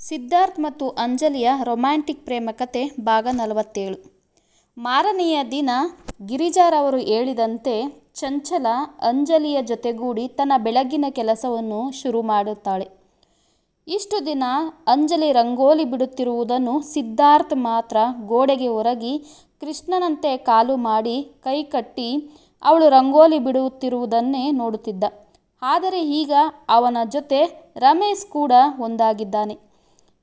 ಸಿದ್ಧಾರ್ಥ್ ಮತ್ತು ಅಂಜಲಿಯ ರೊಮ್ಯಾಂಟಿಕ್ ಪ್ರೇಮ ಕಥೆ ಭಾಗ 47. ಮಾರನೆಯ ದಿನ ಗಿರಿಜಾರವರು ಹೇಳಿದಂತೆ ಚಂಚಲ ಅಂಜಲಿಯ ಜೊತೆಗೂಡಿ ತನ್ನ ಬೆಳಗಿನ ಕೆಲಸವನ್ನು ಶುರು ಮಾಡುತ್ತಾಳೆ. ಇಷ್ಟು ದಿನ ಅಂಜಲಿ ರಂಗೋಲಿ ಬಿಡುತ್ತಿರುವುದನ್ನು ಸಿದ್ಧಾರ್ಥ್ ಮಾತ್ರ ಗೋಡೆಗೆ ಒರಗಿ ಕೃಷ್ಣನಂತೆ ಕಾಲು ಮಾಡಿ ಕೈ ಕಟ್ಟಿ ಅವಳು ರಂಗೋಲಿ ಬಿಡುತ್ತಿರುವುದನ್ನೇ ನೋಡುತ್ತಿದ್ದ. ಆದರೆ ಈಗ ಅವನ ಜೊತೆ ರಮೇಶ್ ಕೂಡ ಒಂದಾಗಿದ್ದಾನೆ.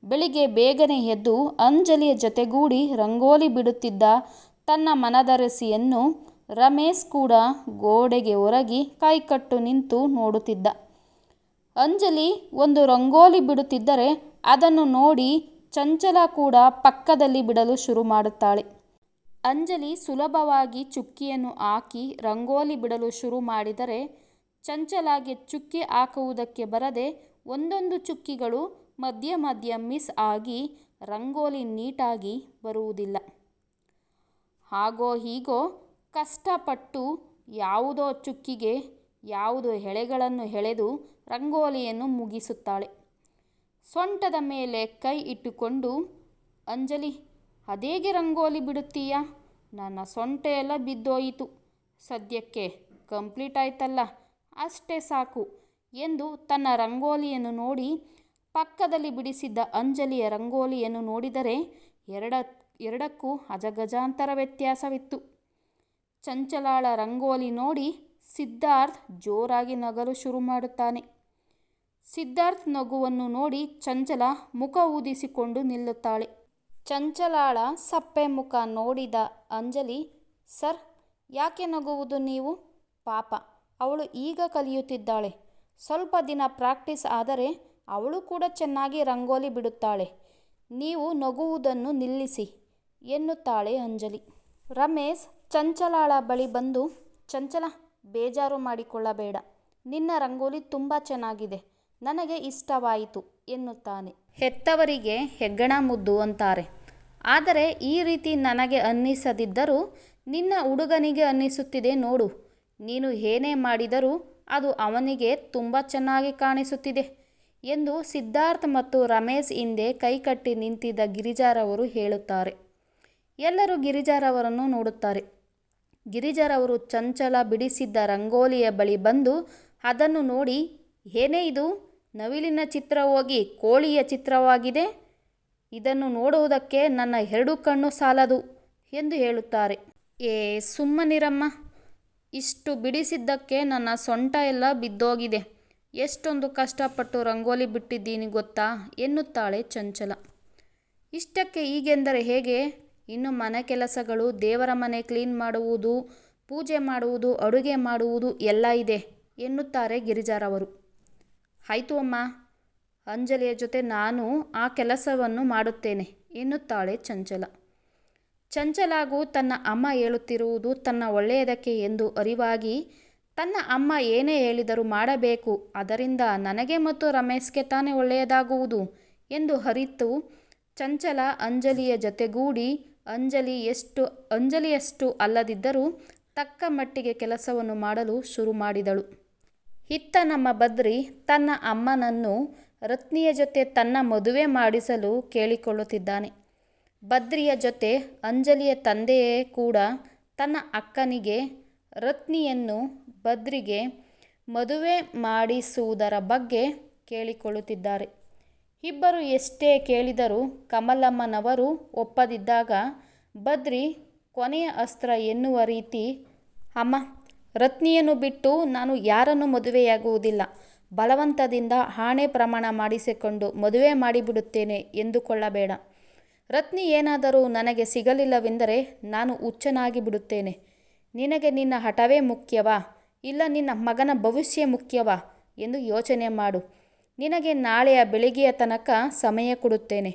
ಬೆಳಿಗ್ಗೆ ಬೇಗನೆ ಎದ್ದು ಅಂಜಲಿಯ ಜೊತೆಗೂಡಿ ರಂಗೋಲಿ ಬಿಡುತ್ತಿದ್ದ ತನ್ನ ಮನದರಸಿಯನ್ನು ರಮೇಶ್ ಕೂಡ ಗೋಡೆಗೆ ಒರಗಿ ಕೈಕಟ್ಟು ನಿಂತು ನೋಡುತ್ತಿದ್ದ. ಅಂಜಲಿ ಒಂದು ರಂಗೋಲಿ ಬಿಡುತ್ತಿದ್ದರೆ ಅದನ್ನು ನೋಡಿ ಚಂಚಲ ಕೂಡ ಪಕ್ಕದಲ್ಲಿ ಬಿಡಲು ಶುರು ಮಾಡುತ್ತಾಳೆ. ಅಂಜಲಿ ಸುಲಭವಾಗಿ ಚುಕ್ಕಿಯನ್ನು ಹಾಕಿ ರಂಗೋಲಿ ಬಿಡಲು ಶುರು ಮಾಡಿದರೆ ಚಂಚಲಾಗೆ ಚುಕ್ಕಿ ಹಾಕುವುದಕ್ಕೆ ಬರದೆ ಒಂದೊಂದು ಚುಕ್ಕಿಗಳು ಮಧ್ಯ ಮಧ್ಯ ಮಿಸ್ ಆಗಿ ರಂಗೋಲಿ ನೀಟಾಗಿ ಬರುವುದಿಲ್ಲ. ಹಾಗೋ ಹೀಗೋ ಕಷ್ಟಪಟ್ಟು ಯಾವುದೋ ಚುಕ್ಕಿಗೆ ಯಾವುದೋ ಎಳೆಗಳನ್ನು ಎಳೆದು ರಂಗೋಲಿಯನ್ನು ಮುಗಿಸುತ್ತಾಳೆ. ಸೊಂಟದ ಮೇಲೆ ಕೈ ಇಟ್ಟುಕೊಂಡು, ಅಂಜಲಿ, ಅದೇಗೆ ರಂಗೋಲಿ ಬಿಡುತ್ತೀಯಾ? ನನ್ನ ಸೊಂಟ ಎಲ್ಲ ಬಿದ್ದೋಯಿತು. ಸದ್ಯಕ್ಕೆ ಕಂಪ್ಲೀಟ್ ಆಯ್ತಲ್ಲ, ಅಷ್ಟೇ ಸಾಕು ಎಂದು ತನ್ನ ರಂಗೋಲಿಯನ್ನು ನೋಡಿ ಪಕ್ಕದಲ್ಲಿ ಬಿಡಿಸಿದ್ದ ಅಂಜಲಿಯ ರಂಗೋಲಿಯನ್ನು ನೋಡಿದರೆ ಎರಡಕ್ಕೂ ಅಜಗಜಾಂತರ ವ್ಯತ್ಯಾಸವಿತ್ತು. ಚಂಚಲಾಳ ರಂಗೋಲಿ ನೋಡಿ ಸಿದ್ಧಾರ್ಥ್ ಜೋರಾಗಿ ನಗಲು ಶುರು ಮಾಡುತ್ತಾನೆ. ಸಿದ್ಧಾರ್ಥ್ ನಗುವನ್ನು ನೋಡಿ ಚಂಚಲ ಮುಖ ಊದಿಸಿಕೊಂಡು ನಿಲ್ಲುತ್ತಾಳೆ. ಚಂಚಲಾಳ ಸಪ್ಪೆ ಮುಖ ನೋಡಿದ ಅಂಜಲಿ, ಸರ್, ಯಾಕೆ ನಗುವುದು ನೀವು? ಪಾಪ, ಅವಳು ಈಗ ಕಲಿಯುತ್ತಿದ್ದಾಳೆ. ಸ್ವಲ್ಪ ದಿನ ಪ್ರಾಕ್ಟೀಸ್ ಆದರೆ ಅವಳು ಕೂಡ ಚೆನ್ನಾಗಿ ರಂಗೋಲಿ ಬಿಡುತ್ತಾಳೆ. ನೀವು ನಗುವುದನ್ನು ನಿಲ್ಲಿಸಿ ಎನ್ನುತ್ತಾಳೆ ಅಂಜಲಿ. ರಮೇಶ್ ಚಂಚಲಾಳ ಬಳಿ ಬಂದು, ಚಂಚಲ, ಬೇಜಾರು ಮಾಡಿಕೊಳ್ಳಬೇಡ. ನಿನ್ನ ರಂಗೋಲಿ ತುಂಬ ಚೆನ್ನಾಗಿದೆ. ನನಗೆ ಇಷ್ಟವಾಯಿತು ಎನ್ನುತ್ತಾನೆ. ಹೆತ್ತವರಿಗೆ ಹೆಗ್ಗಣ ಮುದ್ದು ಅಂತಾರೆ. ಆದರೆ ಈ ರೀತಿ ನನಗೆ ಅನ್ನಿಸದಿದ್ದರೂ ನಿನ್ನ ಹುಡುಗನಿಗೆ ಅನ್ನಿಸುತ್ತಿದೆ ನೋಡು. ನೀನು ಏನೇ ಮಾಡಿದರೂ ಅದು ಅವನಿಗೆ ತುಂಬ ಚೆನ್ನಾಗಿ ಕಾಣಿಸುತ್ತಿದೆ ಎಂದು ಸಿದ್ಧಾರ್ಥ್ ಮತ್ತು ರಮೇಶ್ ಹಿಂದೆ ಕೈಕಟ್ಟಿ ನಿಂತಿದ್ದ ಗಿರಿಜಾರವರು ಹೇಳುತ್ತಾರೆ. ಎಲ್ಲರೂ ಗಿರಿಜಾರವರನ್ನು ನೋಡುತ್ತಾರೆ. ಗಿರಿಜಾರವರು ಚಂಚಲ ಬಿಡಿಸಿದ್ದ ರಂಗೋಲಿಯ ಬಳಿ ಬಂದು ಅದನ್ನು ನೋಡಿ, ಏನೇ ಇದು? ನವಿಲಿನ ಚಿತ್ರ ಹೋಗಿ ಕೋಳಿಯ ಚಿತ್ರವಾಗಿದೆ. ಇದನ್ನು ನೋಡುವುದಕ್ಕೆ ನನ್ನ 2 ಕಣ್ಣು ಸಾಲದು ಎಂದು ಹೇಳುತ್ತಾರೆ. ಸುಮ್ಮನಿರಮ್ಮ, ಇಷ್ಟು ಬಿಡಿಸಿದ್ದಕ್ಕೆ ನನ್ನ ಸೊಂಟ ಎಲ್ಲ ಬಿದ್ದೋಗಿದೆ. ಎಷ್ಟೊಂದು ಕಷ್ಟಪಟ್ಟು ರಂಗೋಲಿ ಬಿಟ್ಟಿದ್ದೀನಿ ಗೊತ್ತಾ ಎನ್ನುತ್ತಾಳೆ ಚಂಚಲ. ಇಷ್ಟಕ್ಕೆ ಹೀಗೆಂದರೆ ಹೇಗೆ? ಇನ್ನು ಮನೆ ಕೆಲಸಗಳು, ದೇವರ ಮನೆ ಕ್ಲೀನ್ ಮಾಡುವುದು, ಪೂಜೆ ಮಾಡುವುದು, ಅಡುಗೆ ಮಾಡುವುದು ಎಲ್ಲ ಇದೆ ಎನ್ನುತ್ತಾರೆ ಗಿರಿಜಾರವರು. ಆಯಿತು ಅಮ್ಮ, ಅಂಜಲಿಯ ಜೊತೆ ನಾನು ಆ ಕೆಲಸವನ್ನು ಮಾಡುತ್ತೇನೆ ಎನ್ನುತ್ತಾಳೆ ಚಂಚಲ. ಚಂಚಲಾಗೂ ತನ್ನ ಅಮ್ಮ ಹೇಳುತ್ತಿರುವುದು ತನ್ನ ಒಳ್ಳೆಯದಕ್ಕೆ ಎಂದು ಅರಿವಾಗಿ, ತನ್ನ ಅಮ್ಮ ಏನೇ ಹೇಳಿದರೂ ಮಾಡಬೇಕು, ಅದರಿಂದ ನನಗೆ ಮತ್ತು ರಮೇಶ್ಗೆ ತಾನೇ ಒಳ್ಳೆಯದಾಗುವುದು ಎಂದು ಅರಿತು ಚಂಚಲ ಅಂಜಲಿಯ ಜೊತೆಗೂಡಿ ಅಂಜಲಿಯಷ್ಟು ಅಲ್ಲದಿದ್ದರೂ ತಕ್ಕ ಮಟ್ಟಿಗೆ ಕೆಲಸವನ್ನು ಮಾಡಲು ಶುರು ಮಾಡಿದಳು. ಇತ್ತ ನಮ್ಮ ಬದ್ರಿ ತನ್ನ ಅಮ್ಮನನ್ನು ರತ್ನಿಯ ಜೊತೆ ತನ್ನ ಮದುವೆ ಮಾಡಿಸಲು ಕೇಳಿಕೊಳ್ಳುತ್ತಿದ್ದಾನೆ. ಬದ್ರಿಯ ಜೊತೆ ಅಂಜಲಿಯ ತಂದೆಯೇ ಕೂಡ ತನ್ನ ಅಕ್ಕನಿಗೆ ರತ್ನಿಯನ್ನು ಬದ್ರಿಗೆ ಮದುವೆ ಮಾಡಿಸುವುದರ ಬಗ್ಗೆ ಕೇಳಿಕೊಳ್ಳುತ್ತಿದ್ದಾರೆ. ಇಬ್ಬರು ಎಷ್ಟೇ ಕೇಳಿದರೂ ಕಮಲಮ್ಮನವರು ಒಪ್ಪದಿದ್ದಾಗ ಬದ್ರಿ ಕೊನೆಯ ಅಸ್ತ್ರ ಎನ್ನುವ ರೀತಿ, ಅಮ್ಮ, ರತ್ನಿಯನ್ನು ಬಿಟ್ಟು ನಾನು ಯಾರನ್ನು ಮದುವೆಯಾಗುವುದಿಲ್ಲ. ಬಲವಂತದಿಂದ ಆಣೆ ಪ್ರಮಾಣ ಮಾಡಿಸಿಕೊಂಡು ಮದುವೆ ಮಾಡಿಬಿಡುತ್ತೇನೆ ಎಂದುಕೊಳ್ಳಬೇಡ. ರತ್ನಿ ಏನಾದರೂ ನನಗೆ ಸಿಗಲಿಲ್ಲವೆಂದರೆ ನಾನು ಹುಚ್ಚನಾಗಿ ಬಿಡುತ್ತೇನೆ. ನಿನಗೆ ನಿನ್ನ ಹಠವೇ ಮುಖ್ಯವಾ, ಇಲ್ಲ ನಿನ್ನ ಮಗನ ಭವಿಷ್ಯ ಮುಖ್ಯವಾ ಎಂದು ಯೋಚನೆ ಮಾಡು. ನಿನಗೆ ನಾಳೆಯ ಬೆಳಿಗ್ಗೆಯ ತನಕ ಸಮಯ ಕೊಡುತ್ತೇನೆ.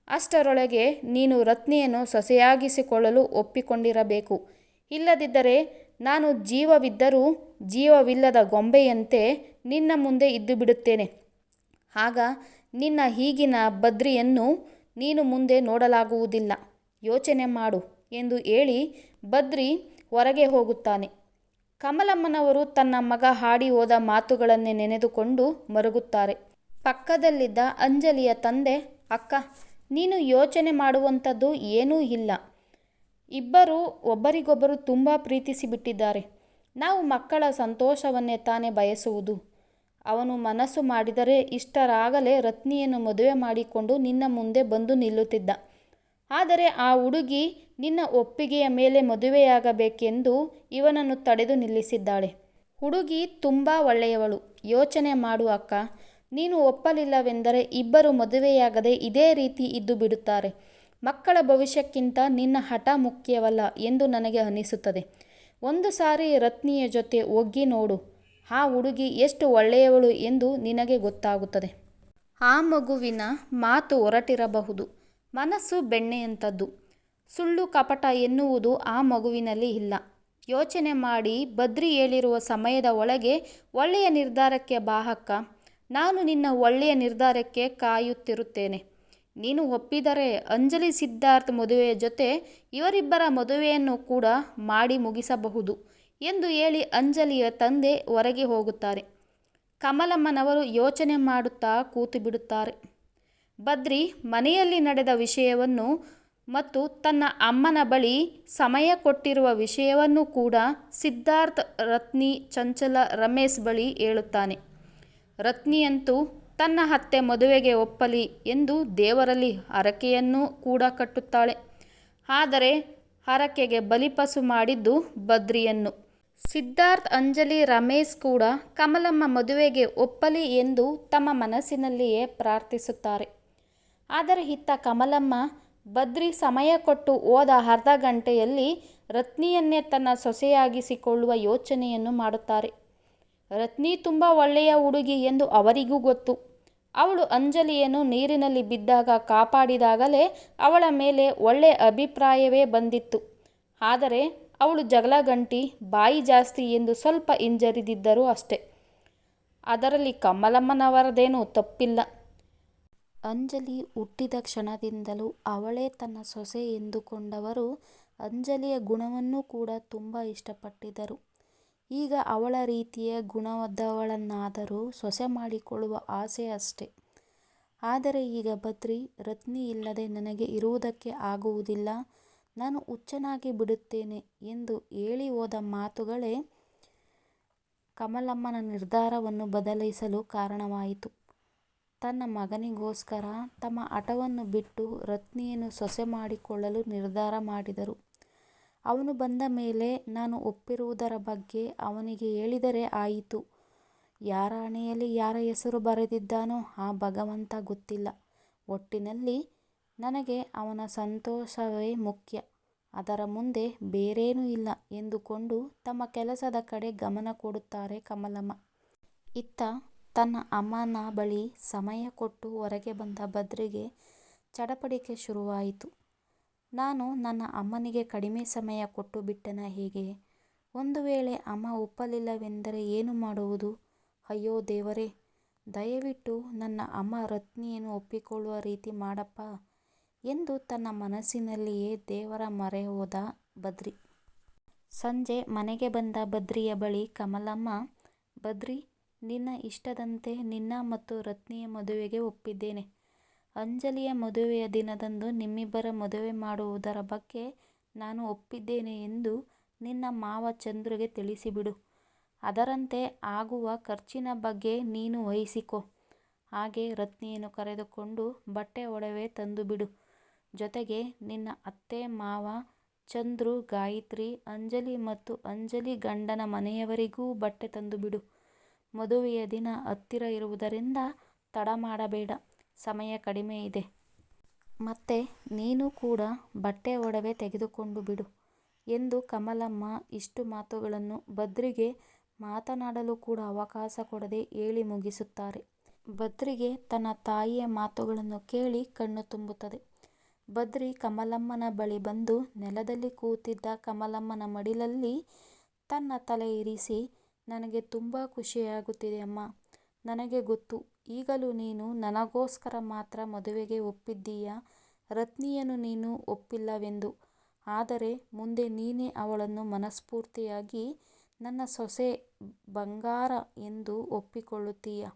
ಅಷ್ಟರೊಳಗೆ ನೀನು ರತ್ನಿಯನ್ನು ಸೊಸೆಯಾಗಿಸಿಕೊಳ್ಳಲು ಒಪ್ಪಿಕೊಂಡಿರಬೇಕು. ಇಲ್ಲದಿದ್ದರೆ ನಾನು ಜೀವವಿದ್ದರೂ ಜೀವವಿಲ್ಲದ ಗೊಂಬೆಯಂತೆ ನಿನ್ನ ಮುಂದೆ ಇದ್ದು ಬಿಡುತ್ತೇನೆ. ಆಗ ನಿನ್ನ ಈಗಿನ ಬದ್ರಿಯನ್ನು ನೀನು ಮುಂದೆ ನೋಡಲಾಗುವುದಿಲ್ಲ. ಯೋಚನೆ ಮಾಡು ಎಂದು ಹೇಳಿ ಬದ್ರಿ ಹೊರಗೆ ಹೋಗುತ್ತಾನೆ. ಕಮಲಮ್ಮನವರು ತನ್ನ ಮಗ ಹಾಡಿ ಹೋದ ಮಾತುಗಳನ್ನೇ ನೆನೆದುಕೊಂಡು ಮರುಗುತ್ತಾರೆ. ಪಕ್ಕದಲ್ಲಿದ್ದ ಅಂಜಲಿಯ ತಂದೆ ಅಕ್ಕ, ನೀನು ಯೋಚನೆ ಮಾಡುವಂಥದ್ದು ಏನೂ ಇಲ್ಲ. ಇಬ್ಬರು ಒಬ್ಬರಿಗೊಬ್ಬರು ತುಂಬ ಪ್ರೀತಿಸಿ ಬಿಟ್ಟಿದ್ದಾರೆ. ನಾವು ಮಕ್ಕಳ ಸಂತೋಷವನ್ನೇ ತಾನೇ ಬಯಸುವುದು. ಅವನು ಮನಸ್ಸು ಮಾಡಿದರೆ ಇಷ್ಟರಾಗಲೇ ರತ್ನಿಯನ್ನು ಮದುವೆ ಮಾಡಿಕೊಂಡು ನಿನ್ನ ಮುಂದೆ ಬಂದು ನಿಲ್ಲುತ್ತಿದ್ದ. ಆದರೆ ಆ ಹುಡುಗಿ ನಿನ್ನ ಒಪ್ಪಿಗೆಯ ಮೇಲೆ ಮದುವೆಯಾಗಬೇಕೆಂದು ಇವನನ್ನು ತಡೆದು ನಿಲ್ಲಿಸಿದ್ದಾಳೆ. ಹುಡುಗಿ ತುಂಬ ಒಳ್ಳೆಯವಳು. ಯೋಚನೆ ಮಾಡು ಅಕ್ಕ. ನೀನು ಒಪ್ಪಲಿಲ್ಲವೆಂದರೆ ಇಬ್ಬರು ಮದುವೆಯಾಗದೆ ಇದೇ ರೀತಿ ಇದ್ದು ಬಿಡುತ್ತಾರೆ. ಮಕ್ಕಳ ಭವಿಷ್ಯಕ್ಕಿಂತ ನಿನ್ನ ಹಠ ಮುಖ್ಯವಲ್ಲ ಎಂದು ನನಗೆ ಅನಿಸುತ್ತದೆ. ಒಂದು ಸಾರಿ ರತ್ನಿಯ ಜೊತೆ ಒಗ್ಗಿ ನೋಡು. ಆ ಹುಡುಗಿ ಎಷ್ಟು ಒಳ್ಳೆಯವಳು ಎಂದು ನಿನಗೆ ಗೊತ್ತಾಗುತ್ತದೆ. ಆ ಮಗುವಿನ ಮಾತು ಹೊರಟಿರಬಹುದು. ಮನಸ್ಸು ಬೆಣ್ಣೆಯಂಥದ್ದು. ಸುಳ್ಳು ಕಪಟ ಎನ್ನುವುದು ಆ ಮಗುವಿನಲ್ಲಿ ಇಲ್ಲ. ಯೋಚನೆ ಮಾಡಿ ಬದ್ರಿ ಹೇಳಿರುವ ಸಮಯದ ಒಳಗೆ ಒಳ್ಳೆಯ ನಿರ್ಧಾರಕ್ಕೆ ಬಾ ಅಕ್ಕ. ನಾನು ನಿನ್ನ ಒಳ್ಳೆಯ ನಿರ್ಧಾರಕ್ಕೆ ಕಾಯುತ್ತಿರುತ್ತೇನೆ. ನೀನು ಒಪ್ಪಿದರೆ ಅಂಜಲಿ ಸಿದ್ಧಾರ್ಥ್ ಮದುವೆಯ ಜೊತೆ ಇವರಿಬ್ಬರ ಮದುವೆಯನ್ನು ಕೂಡ ಮಾಡಿ ಮುಗಿಸಬಹುದು ಎಂದು ಹೇಳಿ ಅಂಜಲಿಯ ತಂದೆ ಹೊರಗೆ ಹೋಗುತ್ತಾರೆ. ಕಮಲಮ್ಮನವರು ಯೋಚನೆ ಮಾಡುತ್ತಾ ಕೂತು ಬಿಡುತ್ತಾರೆ. ಬದ್ರಿ ಮನೆಯಲ್ಲಿ ನಡೆದ ವಿಷಯವನ್ನು ಮತ್ತು ತನ್ನ ಅಮ್ಮನ ಬಳಿ ಸಮಯ ಕೊಟ್ಟಿರುವ ವಿಷಯವನ್ನು ಕೂಡ ಸಿದ್ಧಾರ್ಥ್, ರತ್ನಿ, ಚಂಚಲ, ರಮೇಶ್ ಬಳಿ ಹೇಳುತ್ತಾನೆ. ರತ್ನಿಯಂತೂ ತನ್ನ ಅತ್ತೆ ಮದುವೆಗೆ ಒಪ್ಪಲಿ ಎಂದು ದೇವರಲ್ಲಿ ಹರಕೆಯನ್ನು ಕೂಡ ಕಟ್ಟುತ್ತಾಳೆ. ಆದರೆ ಹರಕೆಗೆ ಬಲಿಪಶು ಮಾಡಿದ್ದು ಬದ್ರಿಯನ್ನು. ಸಿದ್ಧಾರ್ಥ್, ಅಂಜಲಿ, ರಮೇಶ್ ಕೂಡ ಕಮಲಮ್ಮ ಮದುವೆಗೆ ಒಪ್ಪಲಿ ಎಂದು ತಮ್ಮ ಮನಸ್ಸಿನಲ್ಲಿಯೇ ಪ್ರಾರ್ಥಿಸುತ್ತಾರೆ. ಆದರೆ ಇತ್ತ ಕಮಲಮ್ಮ ಬದ್ರಿ ಸಮಯ ಕೊಟ್ಟು ಹೋದ ಅರ್ಧ ಗಂಟೆಯಲ್ಲಿ ರತ್ನಿಯನ್ನೇ ತನ್ನ ಸೊಸೆಯಾಗಿಸಿಕೊಳ್ಳುವ ಯೋಚನೆಯನ್ನು ಮಾಡುತ್ತಾರೆ. ರತ್ನಿ ತುಂಬ ಒಳ್ಳೆಯ ಹುಡುಗಿ ಎಂದು ಅವರಿಗೂ ಗೊತ್ತು. ಅವಳು ಅಂಜಲಿಯನ್ನು ನೀರಿನಲ್ಲಿ ಬಿದ್ದಾಗ ಕಾಪಾಡಿದಾಗಲೇ ಅವಳ ಮೇಲೆ ಒಳ್ಳೆಯ ಅಭಿಪ್ರಾಯವೇ ಬಂದಿತ್ತು. ಆದರೆ ಅವಳು ಜಗಳಗಂಟಿ, ಬಾಯಿ ಜಾಸ್ತಿ ಎಂದು ಸ್ವಲ್ಪ ಹಿಂಜರಿದಿದ್ದರು ಅಷ್ಟೆ. ಅದರಲ್ಲಿ ಕಮಲಮ್ಮನವರದೇನೂ ತಪ್ಪಿಲ್ಲ. ಅಂಜಲಿ ಹುಟ್ಟಿದ ಕ್ಷಣದಿಂದಲೂ ಅವಳೇ ತನ್ನ ಸೊಸೆ ಎಂದುಕೊಂಡವರು ಅಂಜಲಿಯ ಗುಣವನ್ನು ಕೂಡ ತುಂಬ ಇಷ್ಟಪಟ್ಟಿದ್ದರು. ಈಗ ಅವಳ ರೀತಿಯ ಗುಣದವಳನ್ನಾದರೂ ಸೊಸೆ ಮಾಡಿಕೊಳ್ಳುವ ಆಸೆ ಅಷ್ಟೆ. ಆದರೆ ಈಗ ಬದ್ರಿ, ರತ್ನಿ ಇಲ್ಲದೆ ನನಗೆ ಇರುವುದಕ್ಕೆ ಆಗುವುದಿಲ್ಲ, ನಾನು ಹುಚ್ಚನಾಗಿ ಬಿಡುತ್ತೇನೆ ಎಂದು ಹೇಳಿ ಹೋದ ಮಾತುಗಳೇ ಕಮಲಮ್ಮನ ನಿರ್ಧಾರವನ್ನು ಬದಲಿಸಲು ಕಾರಣವಾಯಿತು. ತನ್ನ ಮಗನಿಗೋಸ್ಕರ ತಮ್ಮ ಹಠವನ್ನು ಬಿಟ್ಟು ರತ್ನಿಯನ್ನು ಸೊಸೆ ಮಾಡಿಕೊಳ್ಳಲು ನಿರ್ಧಾರ ಮಾಡಿದರು. ಅವನು ಬಂದ ಮೇಲೆ ನಾನು ಒಪ್ಪಿರುವುದರ ಬಗ್ಗೆ ಅವನಿಗೆ ಹೇಳಿದರೆ ಆಯಿತು. ಯಾರ ಹಣೆಯಲ್ಲಿ ಯಾರ ಹೆಸರು ಬರೆದಿದ್ದಾನೋ ಆ ಭಗವಂತ ಗೊತ್ತಿಲ್ಲ. ಒಟ್ಟಿನಲ್ಲಿ ನನಗೆ ಅವನ ಸಂತೋಷವೇ ಮುಖ್ಯ, ಅದರ ಮುಂದೆ ಬೇರೇನೂ ಇಲ್ಲ ಎಂದುಕೊಂಡು ತಮ್ಮ ಕೆಲಸದ ಕಡೆ ಗಮನ ಕೊಡುತ್ತಾರೆ ಕಮಲಮ್ಮ. ಇತ್ತ ತನ್ನ ಅಮ್ಮನ ಬಳಿ ಸಮಯ ಕೊಟ್ಟು ಹೊರಗೆ ಬಂದ ಬದ್ರಿಗೆ ಚಡಪಡಿಕೆ ಶುರುವಾಯಿತು. ನಾನು ನನ್ನ ಅಮ್ಮನಿಗೆ ಕಡಿಮೆ ಸಮಯ ಕೊಟ್ಟು ಬಿಟ್ಟೆನಾ ಹೇಗೆ? ಒಂದು ವೇಳೆ ಅಮ್ಮ ಒಪ್ಪಲಿಲ್ಲವೆಂದರೆ ಏನು ಮಾಡುವುದು? ಅಯ್ಯೋ ದೇವರೇ, ದಯವಿಟ್ಟು ನನ್ನ ಅಮ್ಮ ರತ್ನಿಯನ್ನು ಒಪ್ಪಿಕೊಳ್ಳುವ ರೀತಿ ಮಾಡಪ್ಪ ಎಂದು ತನ್ನ ಮನಸ್ಸಿನಲ್ಲಿಯೇ ದೇವರ ಮೊರೆ ಹೋದ ಬದ್ರಿ. ಸಂಜೆ ಮನೆಗೆ ಬಂದ ಬದ್ರಿಯ ಬಳಿ ಕಮಲಮ್ಮ, ಬದ್ರಿ, ನಿನ್ನ ಇಷ್ಟದಂತೆ ನಿನ್ನ ಮತ್ತು ರತ್ನಿಯ ಮದುವೆಗೆ ಒಪ್ಪಿದ್ದೇನೆ. ಅಂಜಲಿಯ ಮದುವೆಯ ದಿನದಂದು ನಿಮ್ಮಿಬ್ಬರ ಮದುವೆ ಮಾಡುವುದರ ಬಗ್ಗೆ ನಾನು ಒಪ್ಪಿದ್ದೇನೆ ಎಂದು ನಿನ್ನ ಮಾವ ಚಂದ್ರುಗೆ ತಿಳಿಸಿಬಿಡು. ಅದರಂತೆ ಆಗುವ ಖರ್ಚಿನ ಬಗ್ಗೆ ನೀನು ವಹಿಸಿಕೊ. ಹಾಗೆ ರತ್ನಿಯನ್ನು ಕರೆದುಕೊಂಡು ಬಟ್ಟೆ ಒಡವೆ ತಂದುಬಿಡು. ಜೊತೆಗೆ ನಿನ್ನ ಅತ್ತೆ ಮಾವ ಚಂದ್ರು, ಗಾಯತ್ರಿ, ಅಂಜಲಿ ಮತ್ತು ಅಂಜಲಿ ಗಂಡನ ಮನೆಯವರಿಗೂ ಬಟ್ಟೆ ತಂದುಬಿಡು. ಮದುವೆಯ ದಿನ ಹತ್ತಿರ ಇರುವುದರಿಂದ ತಡ ಮಾಡಬೇಡ, ಸಮಯ ಕಡಿಮೆ ಇದೆ. ಮತ್ತೆ ನೀನು ಕೂಡ ಬಟ್ಟೆ ಒಡವೆ ತೆಗೆದುಕೊಂಡು ಬಿಡು ಎಂದು ಕಮಲಮ್ಮ ಇಷ್ಟು ಮಾತುಗಳನ್ನು ಬದ್ರಿಗೆ ಮಾತನಾಡಲು ಕೂಡ ಅವಕಾಶ ಕೊಡದೆ ಹೇಳಿ ಮುಗಿಸುತ್ತಾರೆ. ಬದ್ರಿಗೆ ತನ್ನ ತಾಯಿಯ ಮಾತುಗಳನ್ನು ಕೇಳಿ ಕಣ್ಣು ತುಂಬುತ್ತದೆ. ಬದ್ರಿ ಕಮಲಮ್ಮನ ಬಳಿ ಬಂದು ನೆಲದಲ್ಲಿ ಕೂತಿದ್ದ ಕಮಲಮ್ಮನ ಮಡಿಲಲ್ಲಿ ತನ್ನ ತಲೆ ಇರಿಸಿ, ನನಗೆ ತುಂಬ ಖುಷಿಯಾಗುತ್ತಿದೆ ಅಮ್ಮ. ನನಗೆ ಗೊತ್ತು, ಈಗಲೂ ನೀನು ನನಗೋಸ್ಕರ ಮಾತ್ರ ಮದುವೆಗೆ ಒಪ್ಪಿದ್ದೀಯ, ರತ್ನಿಯನ್ನು ನೀನು ಒಪ್ಪಿಲ್ಲವೆಂದು. ಆದರೆ ಮುಂದೆ ನೀನೇ ಅವಳನ್ನು ಮನಸ್ಫೂರ್ತಿಯಾಗಿ ನನ್ನ ಸೊಸೆ ಬಂಗಾರ ಎಂದು ಒಪ್ಪಿಕೊಳ್ಳುತ್ತೀಯ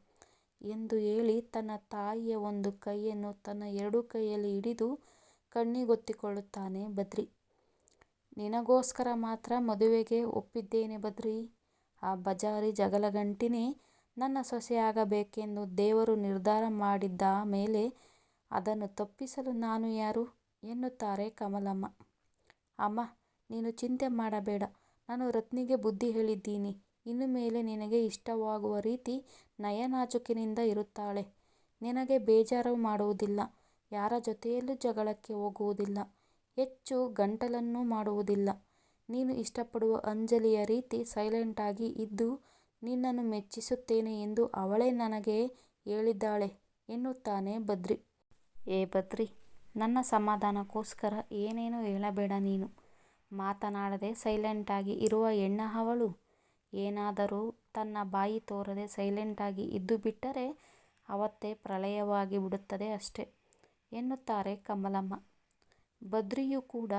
ಎಂದು ಹೇಳಿ ತನ್ನ ತಾಯಿಯ ಒಂದು ಕೈಯನ್ನು ತನ್ನ 2 ಕೈಯಲ್ಲಿ ಹಿಡಿದು ಕಣ್ಣಿಗೊತ್ತಿಕೊಳ್ಳುತ್ತಾನೆ ಬದ್ರಿ. ನಿನಗೋಸ್ಕರ ಮಾತ್ರ ಮದುವೆಗೆ ಒಪ್ಪಿದ್ದೇನೆ ಬದ್ರಿ. ಆ ಬಜಾರಿ ಜಗಳಗಂಟಿನೇ ನನ್ನ ಸೊಸೆಯಾಗಬೇಕೆಂದು ದೇವರು ನಿರ್ಧಾರ ಮಾಡಿದ್ದ ಮೇಲೆ ಅದನ್ನು ತಪ್ಪಿಸಲು ನಾನು ಯಾರು ಎನ್ನುತ್ತಾರೆ ಕಮಲಮ್ಮ. ಅಮ್ಮ, ನೀನು ಚಿಂತೆ ಮಾಡಬೇಡ. ನಾನು ರತ್ನಿಗೆ ಬುದ್ಧಿ ಹೇಳಿದ್ದೀನಿ. ಇನ್ನು ಮೇಲೆ ನಿನಗೆ ಇಷ್ಟವಾಗುವ ರೀತಿ ನಯನಾಜೂಕಿನಿಂದ ಇರುತ್ತಾಳೆ. ನಿನಗೆ ಬೇಜಾರು ಮಾಡುವುದಿಲ್ಲ. ಯಾರ ಜೊತೆಯಲ್ಲೂ ಜಗಳಕ್ಕೆ ಹೋಗುವುದಿಲ್ಲ. ಹೆಚ್ಚು ಗಂಟಲನ್ನೂ ಮಾಡುವುದಿಲ್ಲ. ನೀನು ಇಷ್ಟಪಡುವ ಅಂಜಲಿಯ ರೀತಿ ಸೈಲೆಂಟಾಗಿ ಇದ್ದು ನಿನ್ನನ್ನು ಮೆಚ್ಚಿಸುತ್ತೇನೆ ಎಂದು ಅವಳೇ ನನಗೆ ಹೇಳಿದ್ದಾಳೆ ಎನ್ನುತ್ತಾನೆ ಬದ್ರಿ. ಬದ್ರಿ, ನನ್ನ ಸಮಾಧಾನಕ್ಕೋಸ್ಕರ ಏನೇನೂ ಹೇಳಬೇಡ ನೀನು. ಮಾತನಾಡದೆ ಸೈಲೆಂಟಾಗಿ ಇರುವ ಹೆಣ್ಣ ಅವಳು. ಏನಾದರೂ ತನ್ನ ಬಾಯಿ ತೋರದೆ ಸೈಲೆಂಟಾಗಿ ಇದ್ದುಬಿಟ್ಟರೆ ಅವತ್ತೇ ಪ್ರಳಯವಾಗಿ ಬಿಡುತ್ತದೆ ಅಷ್ಟೆ ಎನ್ನುತ್ತಾರೆ ಕಮಲಮ್ಮ. ಬದ್ರಿಯೂ ಕೂಡ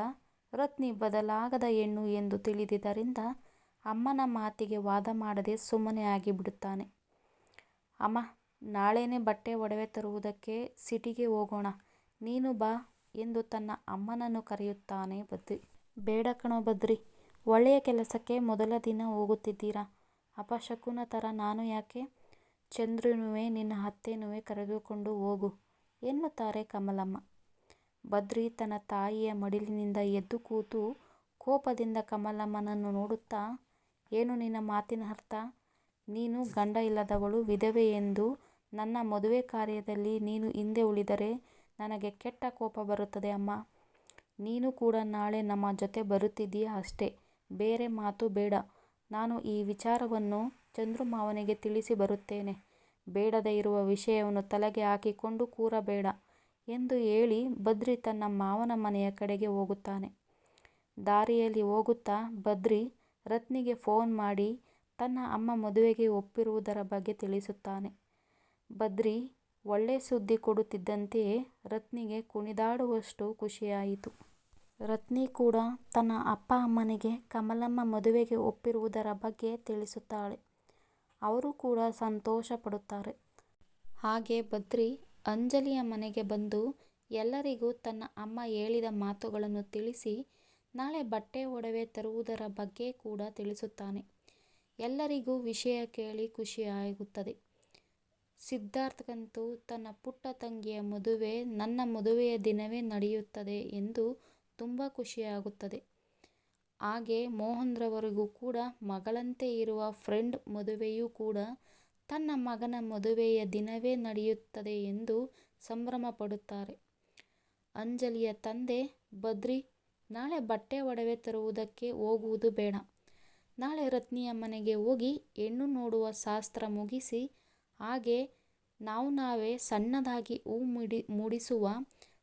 ರತ್ನಿ ಬದಲಾಗದ ಹೆಣ್ಣು ಎಂದು ತಿಳಿದಿದ್ದರಿಂದ ಅಮ್ಮನ ಮಾತಿಗೆ ವಾದ ಮಾಡದೆ ಸುಮ್ಮನೆ ಆಗಿಬಿಡುತ್ತಾನೆ. ಅಮ್ಮ, ನಾಳೆನೇ ಬಟ್ಟೆ ಒಡವೆ ತರುವುದಕ್ಕೆ ಸಿಟಿಗೆ ಹೋಗೋಣ. ನೀನು ಬಾ ಎಂದು ತನ್ನ ಅಮ್ಮನನ್ನು ಕರೆಯುತ್ತಾನೆ ಬದ್ರಿ. ಬೇಡ ಕಣೋ ಬದ್ರಿ, ಒಳ್ಳೆಯ ಕೆಲಸಕ್ಕೆ ಮೊದಲ ದಿನ ಹೋಗುತ್ತಿದ್ದೀರಾ. ಅಪಶಕುನ ಥರ ನಾನು ಯಾಕೆ? ಚಂದ್ರುನುವೆ ನಿನ್ನ ಅತ್ತೆನುವೆ ಕರೆದುಕೊಂಡು ಹೋಗು ಎನ್ನುತ್ತಾರೆ ಕಮಲಮ್ಮ. ಬದ್ರಿ ತನ್ನ ತಾಯಿಯ ಮಡಿಲಿನಿಂದ ಎದ್ದು ಕೂತು ಕೋಪದಿಂದ ಕಮಲಮ್ಮನನ್ನು ನೋಡುತ್ತಾ, ಏನು ನಿನ್ನ ಮಾತಿನ ಅರ್ಥ? ನೀನು ಗಂಡ ಇಲ್ಲದವಳು, ವಿಧವೆ ಎಂದು ನನ್ನ ಮದುವೆ ಕಾರ್ಯದಲ್ಲಿ ನೀನು ಹಿಂದೆ ಉಳಿದರೆ ನನಗೆ ಕೆಟ್ಟ ಕೋಪ ಬರುತ್ತದೆ ಅಮ್ಮ. ನೀನು ಕೂಡ ನಾಳೆ ನಮ್ಮ ಜೊತೆ ಬರುತ್ತಿದ್ದೀಯ ಅಷ್ಟೇ, ಬೇರೆ ಮಾತು ಬೇಡ. ನಾನು ಈ ವಿಚಾರವನ್ನು ಚಂದ್ರು ಮಾವನಿಗೆ ತಿಳಿಸಿ ಬರುತ್ತೇನೆ. ಬೇಡದೇ ಇರುವ ವಿಷಯವನ್ನು ತಲೆಗೆ ಹಾಕಿಕೊಂಡು ಕೂರಬೇಡ ಎಂದು ಹೇಳಿ ಬದ್ರಿ ತನ್ನ ಮಾವನ ಮನೆಯ ಕಡೆಗೆ ಹೋಗುತ್ತಾನೆ. ದಾರಿಯಲ್ಲಿ ಹೋಗುತ್ತಾ ಬದ್ರಿ ರತ್ನಿಗೆ ಫೋನ್ ಮಾಡಿ ತನ್ನ ಅಮ್ಮ ಮದುವೆಗೆ ಒಪ್ಪಿರುವುದರ ಬಗ್ಗೆ ತಿಳಿಸುತ್ತಾನೆ. ಬದ್ರಿ ಒಳ್ಳೆ ಸುದ್ದಿ ಕೊಡುತ್ತಿದ್ದಂತೆಯೇ ರತ್ನಿಗೆ ಕುಣಿದಾಡುವಷ್ಟು ಖುಷಿಯಾಯಿತು. ರತ್ನಿ ಕೂಡ ತನ್ನ ಅಪ್ಪ ಅಮ್ಮನಿಗೆ ಕಮಲಮ್ಮ ಮದುವೆಗೆ ಒಪ್ಪಿರುವುದರ ಬಗ್ಗೆ ತಿಳಿಸುತ್ತಾಳೆ. ಅವರು ಕೂಡ ಸಂತೋಷ ಪಡುತ್ತಾರೆ. ಹಾಗೆ ಬದ್ರಿ ಅಂಜಲಿಯ ಮನೆಗೆ ಬಂದು ಎಲ್ಲರಿಗೂ ತನ್ನ ಅಮ್ಮ ಹೇಳಿದ ಮಾತುಗಳನ್ನು ತಿಳಿಸಿ ನಾಳೆ ಬಟ್ಟೆ ಒಡವೆ ತರುವುದರ ಬಗ್ಗೆ ಕೂಡ ತಿಳಿಸುತ್ತಾನೆ. ಎಲ್ಲರಿಗೂ ವಿಷಯ ಕೇಳಿ ಖುಷಿಯಾಗುತ್ತದೆ. ಸಿದ್ಧಾರ್ಥ್ಗಂತೂ ತನ್ನ ಪುಟ್ಟ ತಂಗಿಯ ಮದುವೆ ನನ್ನ ಮದುವೆಯ ದಿನವೇ ನಡೆಯುತ್ತದೆ ಎಂದು ತುಂಬ ಖುಷಿಯಾಗುತ್ತದೆ. ಹಾಗೆ ಮೋಹನ್ರವರಿಗೂ ಕೂಡ ಮಗಳಂತೆ ಇರುವ ಫ್ರೆಂಡ್ ಮದುವೆಯೂ ಕೂಡ ತನ್ನ ಮಗನ ಮದುವೆಯ ದಿನವೇ ನಡೆಯುತ್ತದೆ ಎಂದು ಸಂಭ್ರಮ ಪಡುತ್ತಾರೆ. ಅಂಜಲಿಯ ತಂದೆ, ಬದ್ರಿ, ನಾಳೆ ಬಟ್ಟೆ ಒಡವೆ ತರುವುದಕ್ಕೆ ಹೋಗುವುದು ಬೇಡ. ನಾಳೆ ರತ್ನಿಯ ಮನೆಗೆ ಹೋಗಿ ಹೆಣ್ಣು ನೋಡುವ ಶಾಸ್ತ್ರ ಮುಗಿಸಿ ಹಾಗೆ ನಾವೇ ಸಣ್ಣದಾಗಿ ಹೂ ಮೂಡಿಸುವ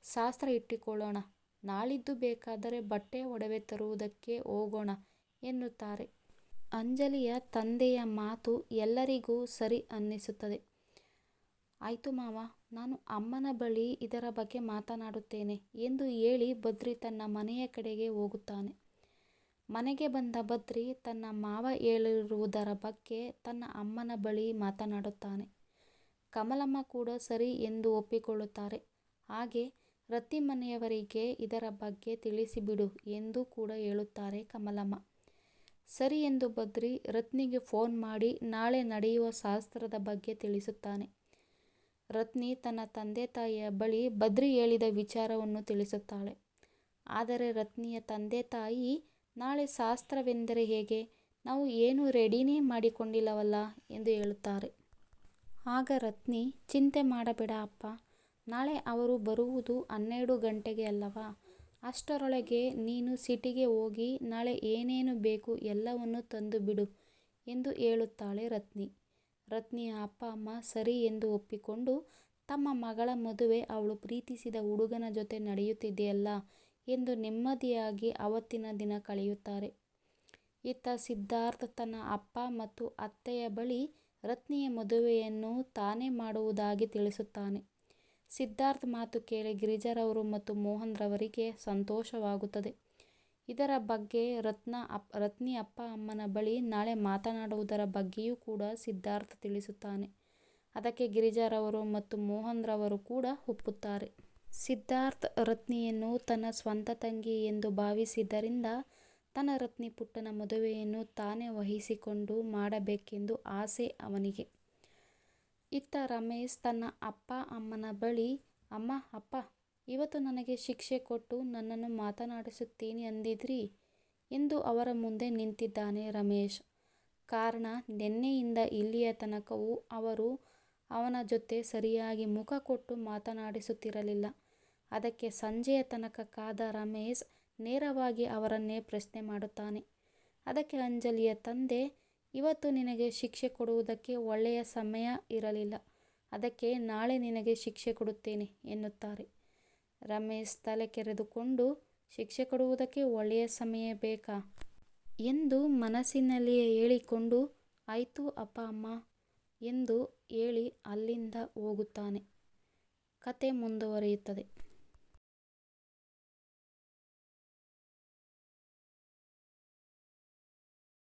ಶಾಸ್ತ್ರ ಇಟ್ಟುಕೊಳ್ಳೋಣ. ನಾಳಿದ್ದು ಬೇಕಾದರೆ ಬಟ್ಟೆ ಒಡವೆ ತರುವುದಕ್ಕೆ ಹೋಗೋಣ ಎನ್ನುತ್ತಾರೆ. ಅಂಜಲಿಯ ತಂದೆಯ ಮಾತು ಎಲ್ಲರಿಗೂ ಸರಿ ಅನ್ನಿಸುತ್ತದೆ. ಆಯಿತು ಮಾವ, ನಾನು ಅಮ್ಮನ ಬಳಿ ಇದರ ಬಗ್ಗೆ ಮಾತನಾಡುತ್ತೇನೆ ಎಂದು ಹೇಳಿ ಬದ್ರಿ ತನ್ನ ಮನೆಯ ಕಡೆಗೆ ಹೋಗುತ್ತಾನೆ. ಮನೆಗೆ ಬಂದ ಬದ್ರಿ ತನ್ನ ಮಾವ ಹೇಳಿರುವುದರ ಬಗ್ಗೆ ತನ್ನ ಅಮ್ಮನ ಬಳಿ ಮಾತನಾಡುತ್ತಾನೆ. ಕಮಲಮ್ಮ ಕೂಡ ಸರಿ ಎಂದು ಒಪ್ಪಿಕೊಳ್ಳುತ್ತಾರೆ. ಹಾಗೆ ರತ್ನಿ ಮನೆಯವರಿಗೆ ಇದರ ಬಗ್ಗೆ ತಿಳಿಸಿಬಿಡು ಎಂದು ಕೂಡ ಹೇಳುತ್ತಾರೆ ಕಮಲಮ್ಮ. ಸರಿ ಎಂದು ಬದ್ರಿ ರತ್ನಿಗೆ ಫೋನ್ ಮಾಡಿ ನಾಳೆ ನಡೆಯುವ ಶಾಸ್ತ್ರದ ಬಗ್ಗೆ ತಿಳಿಸುತ್ತಾನೆ. ರತ್ನಿ ತನ್ನ ತಂದೆ ತಾಯಿಯ ಬಳಿ ಬದ್ರಿ ಹೇಳಿದ ವಿಚಾರವನ್ನು ತಿಳಿಸುತ್ತಾಳೆ. ಆದರೆ ರತ್ನಿಯ ತಂದೆ ತಾಯಿ, ನಾಳೆ ಶಾಸ್ತ್ರವೆಂದರೆ ಹೇಗೆ? ನಾವು ಏನೂ ರೆಡಿನೇ ಮಾಡಿಕೊಂಡಿಲ್ಲವಲ್ಲ ಎಂದು ಹೇಳುತ್ತಾರೆ. ಆಗ ರತ್ನಿ, ಚಿಂತೆ ಮಾಡಬೇಡ ಅಪ್ಪ, ನಾಳೆ ಅವರು ಬರುವುದು 12 ಗಂಟೆಗೆ ಅಲ್ಲವಾ? ಅಷ್ಟರೊಳಗೆ ನೀನು ಸಿಟಿಗೆ ಹೋಗಿ ನಾಳೆ ಏನೇನು ಬೇಕು ಎಲ್ಲವನ್ನೂ ತಂದು ಬಿಡು ಎಂದು ಹೇಳುತ್ತಾಳೆ ರತ್ನಿ. ರತ್ನಿಯ ಅಪ್ಪ ಅಮ್ಮ ಸರಿ ಎಂದು ಒಪ್ಪಿಕೊಂಡು ತಮ್ಮ ಮಗಳ ಮದುವೆ ಅವಳು ಪ್ರೀತಿಸಿದ ಹುಡುಗನ ಜೊತೆ ನಡೆಯುತ್ತಿದೆಯಲ್ಲ ಎಂದು ನೆಮ್ಮದಿಯಾಗಿ ಅವತ್ತಿನ ದಿನ ಕಳೆಯುತ್ತಾರೆ. ಇತ್ತ ಸಿದ್ಧಾರ್ಥ್ ತನ್ನ ಅಪ್ಪ ಮತ್ತು ಅತ್ತೆಯ ಬಳಿ ರತ್ನಿಯ ಮದುವೆಯನ್ನು ತಾನೇ ಮಾಡುವುದಾಗಿ ತಿಳಿಸುತ್ತಾನೆ. ಸಿದ್ಧಾರ್ಥ್ ಮಾತು ಕೇಳಿ ಗಿರಿಜಾರವರು ಮತ್ತು ಮೋಹನ್ ರವರಿಗೆ ಸಂತೋಷವಾಗುತ್ತದೆ. ಇದರ ಬಗ್ಗೆ ರತ್ನಿ ಅಪ್ಪ ಅಮ್ಮನ ಬಳಿ ನಾಳೆ ಮಾತನಾಡುವುದರ ಬಗ್ಗೆಯೂ ಕೂಡ ಸಿದ್ಧಾರ್ಥ್ ತಿಳಿಸುತ್ತಾನೆ. ಅದಕ್ಕೆ ಗಿರಿಜಾರವರು ಮತ್ತು ಮೋಹನ್ರವರು ಕೂಡ ಒಪ್ಪುತ್ತಾರೆ. ಸಿದ್ಧಾರ್ಥ್ ರತ್ನಿಯನ್ನು ತನ್ನ ಸ್ವಂತ ತಂಗಿ ಎಂದು ಭಾವಿಸಿದ್ದರಿಂದ ತನ್ನ ರತ್ನಿ ಪುಟ್ಟನ ಮದುವೆಯನ್ನು ತಾನೇ ವಹಿಸಿಕೊಂಡು ಮಾಡಬೇಕೆಂದು ಆಸೆ ಅವನಿಗೆ. ಇತ್ತ ರಮೇಶ್ ತನ್ನ ಅಪ್ಪ ಅಮ್ಮನ ಬಳಿ, ಅಮ್ಮ ಅಪ್ಪ, ಇವತ್ತು ನನಗೆ ಶಿಕ್ಷೆ ಕೊಟ್ಟು ನನ್ನನ್ನು ಮಾತನಾಡಿಸುತ್ತೀನಿ ಅಂದಿದ್ರಿ ಎಂದು ಅವರ ಮುಂದೆ ನಿಂತಿದ್ದಾನೆ ರಮೇಶ್. ಕಾರಣ, ನಿನ್ನೆಯಿಂದ ಇಲ್ಲಿಯ ತನಕವೂ ಅವರು ಅವನ ಜೊತೆ ಸರಿಯಾಗಿ ಮುಖ ಕೊಟ್ಟು ಮಾತನಾಡಿಸುತ್ತಿರಲಿಲ್ಲ. ಅದಕ್ಕೆ ಸಂಜೆಯ ತನಕ ಕಾದ ರಮೇಶ್ ನೇರವಾಗಿ ಅವರನ್ನೇ ಪ್ರಶ್ನೆ ಮಾಡುತ್ತಾನೆ. ಅದಕ್ಕೆ ಅಂಜಲಿಯ ತಂದೆ, ಇವತ್ತು ನಿನಗೆ ಶಿಕ್ಷೆ ಕೊಡುವುದಕ್ಕೆ ಒಳ್ಳೆಯ ಸಮಯ ಇರಲಿಲ್ಲ, ಅದಕ್ಕೆ ನಾಳೆ ನಿನಗೆ ಶಿಕ್ಷೆ ಕೊಡುತ್ತೇನೆ ಎನ್ನುತ್ತಾರೆ. ರಮೇಶ್ ತಲೆ ಕೆರೆದುಕೊಂಡು, ಶಿಕ್ಷೆ ಕೊಡುವುದಕ್ಕೆ ಒಳ್ಳೆಯ ಸಮಯ ಬೇಕಾ ಎಂದು ಮನಸ್ಸಿನಲ್ಲಿಯೇ ಹೇಳಿಕೊಂಡು, ಆಯಿತು ಅಪ್ಪ ಅಮ್ಮ ಎಂದು ಹೇಳಿ ಅಲ್ಲಿಂದ ಹೋಗುತ್ತಾನೆ. ಕತೆ ಮುಂದುವರಿಯುತ್ತದೆ.